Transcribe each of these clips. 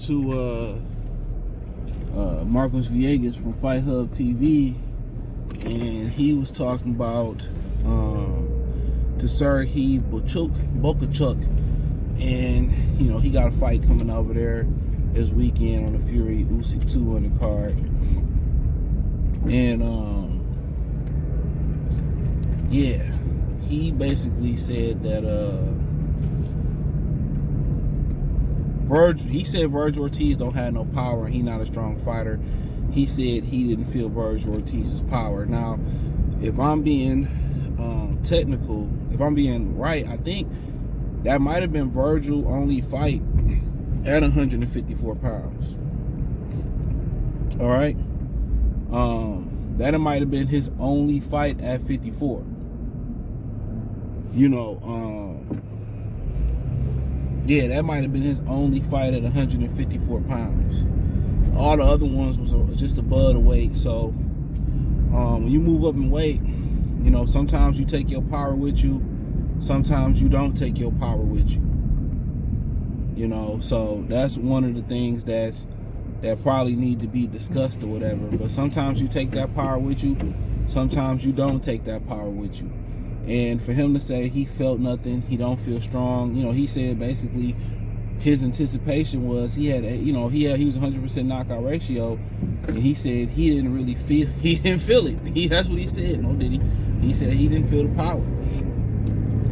to Marcos Villegas from Fight Hub TV, and he was talking about to Serhii Bohachuk, and he got a fight coming over there this weekend on the Fury Usyk 2 undercard, and he basically said that Virgil Ortiz don't have no power and he's not a strong fighter. He said he didn't feel Virgil Ortiz's power. Now, if I'm being technical, if I'm being right, I think that might have been Virgil's only fight at 154 pounds. All right? That might have been his only fight at 54. That might have been his only fight at 154 pounds. All the other ones was just above the weight. So when you move up in weight, sometimes you take your power with you, sometimes you don't take your power with you. So that's one of the things that probably need to be discussed or whatever. But sometimes you take that power with you, sometimes you don't take that power with you. And for him to say he felt nothing, he don't feel strong, he said basically his anticipation was he was 100% knockout ratio, and he said he didn't feel it. That's what he said. No, did he? He said he didn't feel the power,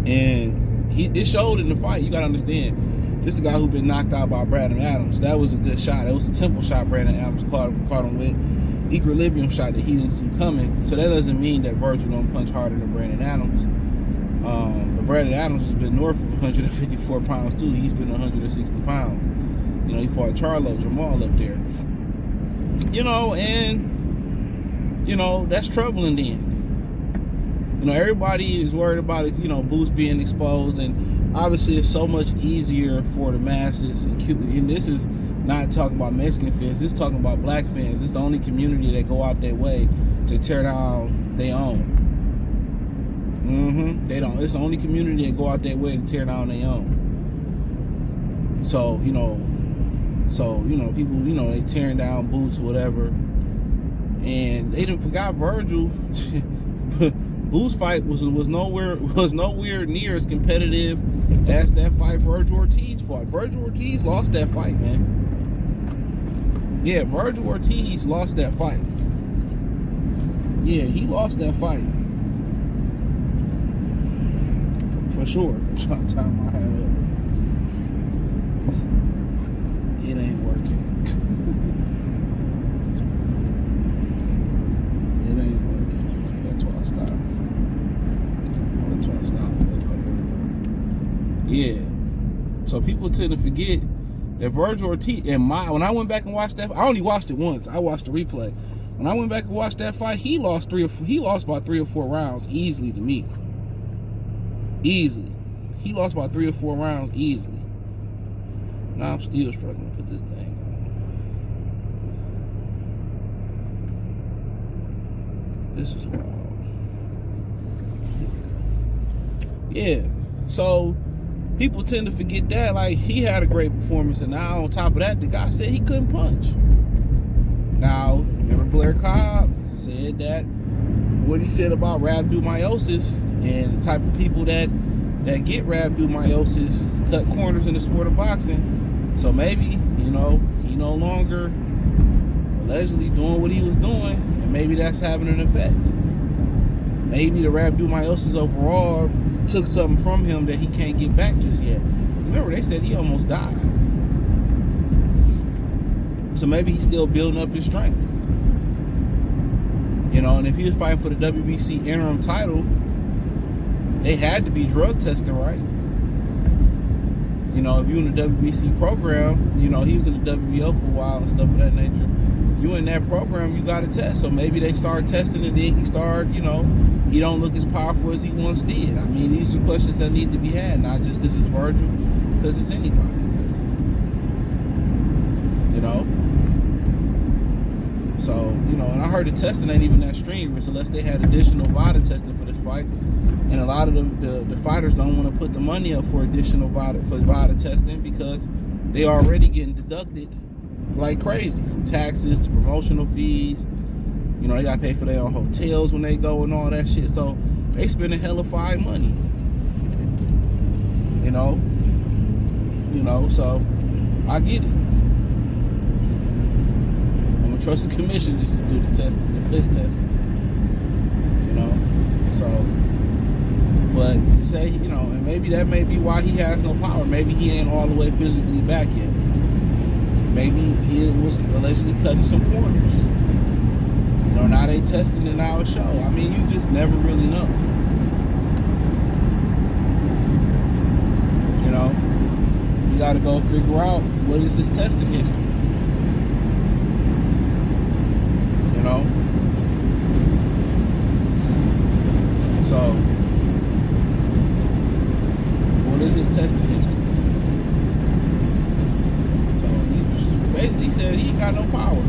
and it showed in the fight. You gotta understand, this is a guy who been knocked out by Brandon Adams. That was a good shot. It was a temple shot Brandon Adams caught him with. Equilibrium shot that he didn't see coming. So that doesn't mean that Virgil don't punch harder than Brandon Adams. But Brandon Adams has been north of 154 pounds too. He's been 160 pounds. He fought Jamal up there. That's troubling then. Everybody is worried about it, Boots being exposed, and obviously it's so much easier for the masses, and this is not talking about Mexican fans, it's talking about black fans. It's the only community that go out their way to tear down their own. They don't. It's the only community that go out their way to tear down their own. So, people, they tearing down Boots or whatever. And they didn't forgot Virgil. Boots fight was nowhere near as competitive as that fight Virgil Ortiz fought. Virgil Ortiz lost that fight, man. Yeah, Virgil Ortiz lost that fight. Yeah, he lost that fight. For sure. I'm trying to tie my hat up. It ain't working. It ain't working. That's why I stopped. Yeah. So people tend to forget that Virgil Ortiz, when I went back and watched that, I only watched it once. I watched the replay. When I went back and watched that fight, he lost about 3 or 4 rounds easily to me. Easily. He lost about 3 or 4 rounds easily. Now I'm still struggling to put this thing on. This is wild. Yeah. So people tend to forget that, like, he had a great performance, and now on top of that, the guy said he couldn't punch. Now, remember Blair Cobb said that what he said about rhabdomyosis and the type of people that get rhabdomyosis cut corners in the sport of boxing. So maybe, he no longer allegedly doing what he was doing, and maybe that's having an effect. Maybe the rhabdomyosis overall took something from him that he can't get back just yet. Remember, they said he almost died. So maybe he's still building up his strength. And if he was fighting for the WBC interim title, they had to be drug testing, right? If you're in the WBC program, he was in the WBO for a while and stuff of that nature. You in that program, you got to test. So maybe they start testing, and then he started, he don't look as powerful as he once did. I mean, these are questions that need to be had, not just because it's Virgil, because it's anybody. So, and I heard the testing ain't even that strenuous unless they had additional VADA testing for this fight. And a lot of the fighters don't want to put the money up for additional VADA testing because they already getting deducted like crazy, from taxes to promotional fees. You know, they gotta pay for their own hotels when they go and all that shit. So they spending hella fine money. You know, so I get it. I'm gonna trust the commission just to do the testing, the piss testing. You know, so, but say, you know, and maybe that may be why he has no power. Maybe he ain't all the way physically back yet. Maybe he was allegedly cutting some corners. You know, now they testing it, now it show. I mean, you just never really know. You know, you got to go figure out what is his testing history. You know, so what is his testing history? So he said he ain't got no power.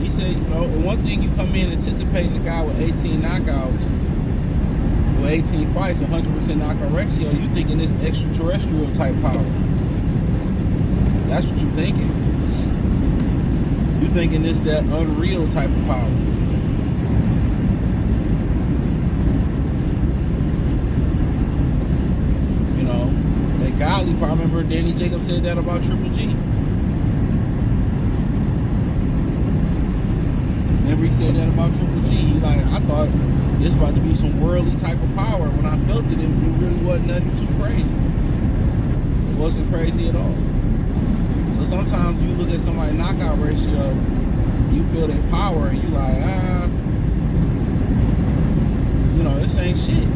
He said, you know, and one thing you come in anticipating a guy with 18 knockouts, with 18 fights, 100% knockout ratio, you thinking this extraterrestrial type power. That's what you thinking. You thinking this that unreal type of power. You know, that godly power. I remember Danny Jacobs said that about Triple G. Remember he said that about Triple G. He like, I thought this about to be some worldly type of power. When I felt it, it really wasn't nothing too crazy. It wasn't crazy at all. So sometimes you look at somebody's knockout ratio, you feel their power, and you like, you know, this ain't shit.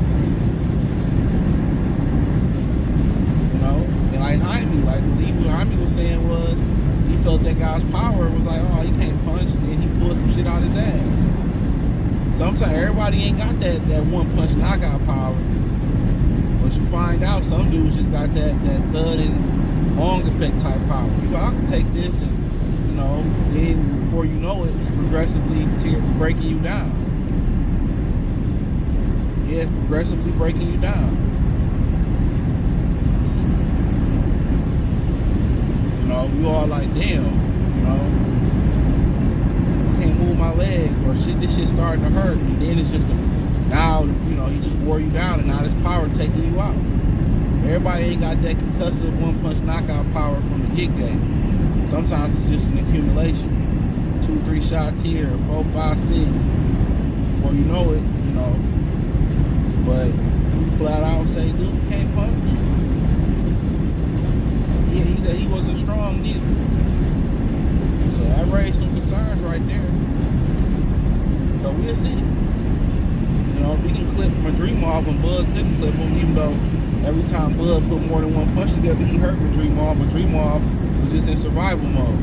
You know, and like Jaime, like what Jaime was saying was, he felt that guy's power was like, oh, he can't punch, and then he pulled some shit out his ass. Sometimes everybody ain't got that one punch knockout power, but you find out some dudes just got that thud and long effect type power. You go, I can take this, and you know, then before you know it, it's progressively breaking you down. Yeah, it's progressively breaking you down. You know, you all like, damn, you know, I can't move my legs, or shit, this shit's starting to hurt, and then it's just now, you know, he just wore you down, and now this power taking you out. Everybody ain't got that concussive one-punch knockout power from the get-go. Sometimes it's just an accumulation. 2-3 shots here, 4, 5, 6. Before you know it, you know. But you flat out say, dude, you can't punch. Yeah, he said he wasn't strong neither. So that raised some concerns right there. So we'll see. You know, if we can clip Madrimov when Bud couldn't clip him, even though every time Bud put more than one punch together, he hurt Madrimov. Madrimov was just in survival mode.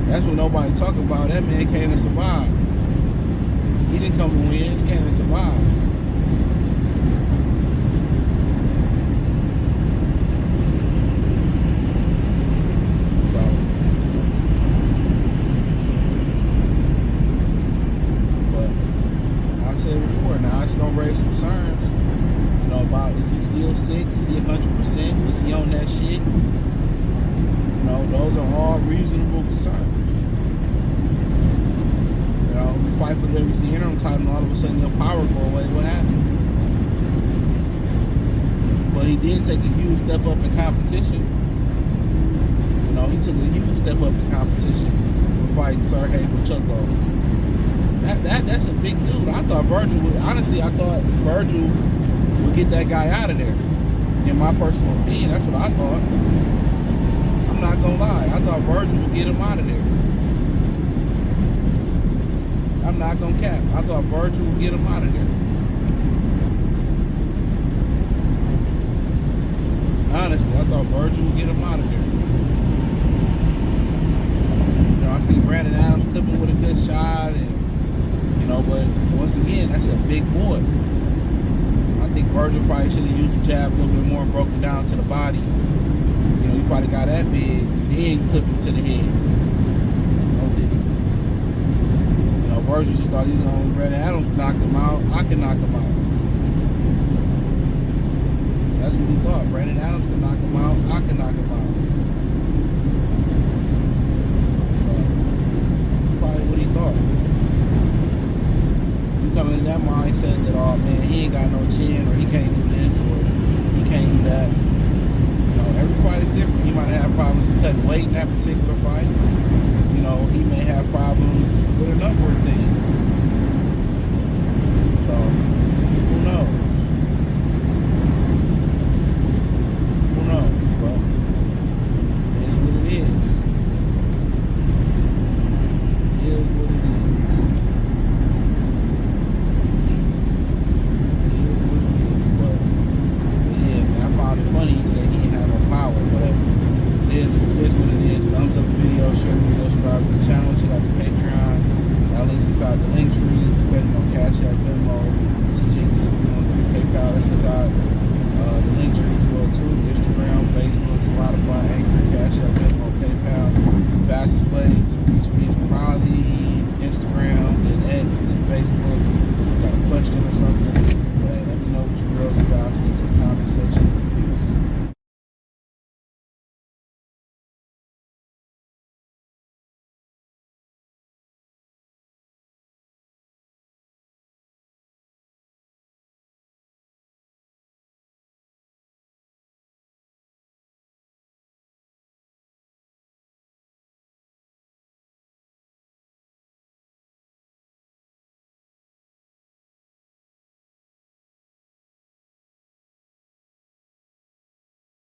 That's what nobody talking about. That man came to survive. He didn't come to win. He came to survive. So, but I said before, now it's gonna raise some concerns. You know, about, is he still sick? Is he 100%? Was he on that shit? You know, those are all reasonable concerns. You know, we fight for the WC interim title, and all of a sudden your power go away. What happened? But he did take a huge step up in competition. You know, he took a huge step up in competition with fighting Serhii Bohachuk. That's a big dude. I thought Virgil would, honestly, I thought Virgil would get that guy out of there. In my personal opinion, that's what I thought. I'm not gonna lie. I thought Virgil would get him out of there. I'm not gonna cap. I thought Virgil would get him out of there. Honestly, I thought Virgil would get him out of there. You know, I see Brandon Adams clipping with a good shot, and you know, but once again, that's a big boy. I think Virgil probably should have used the jab a little bit more and broken down to the body. You know, he probably got that big, then clipped him to the head. No did. You know, Virgil just thought he was on Brandon Adams knocked him out. I can knock him out. That's what he thought. Brandon Adams can knock him out. I can knock him out. probably what he thought. You come in that mindset that, oh man, he ain't got no chin, or he can't do this, or he can't do that. You know, every fight is different. He might have problems with cutting weight in that particular fight. You know, he may have problems with a number of things.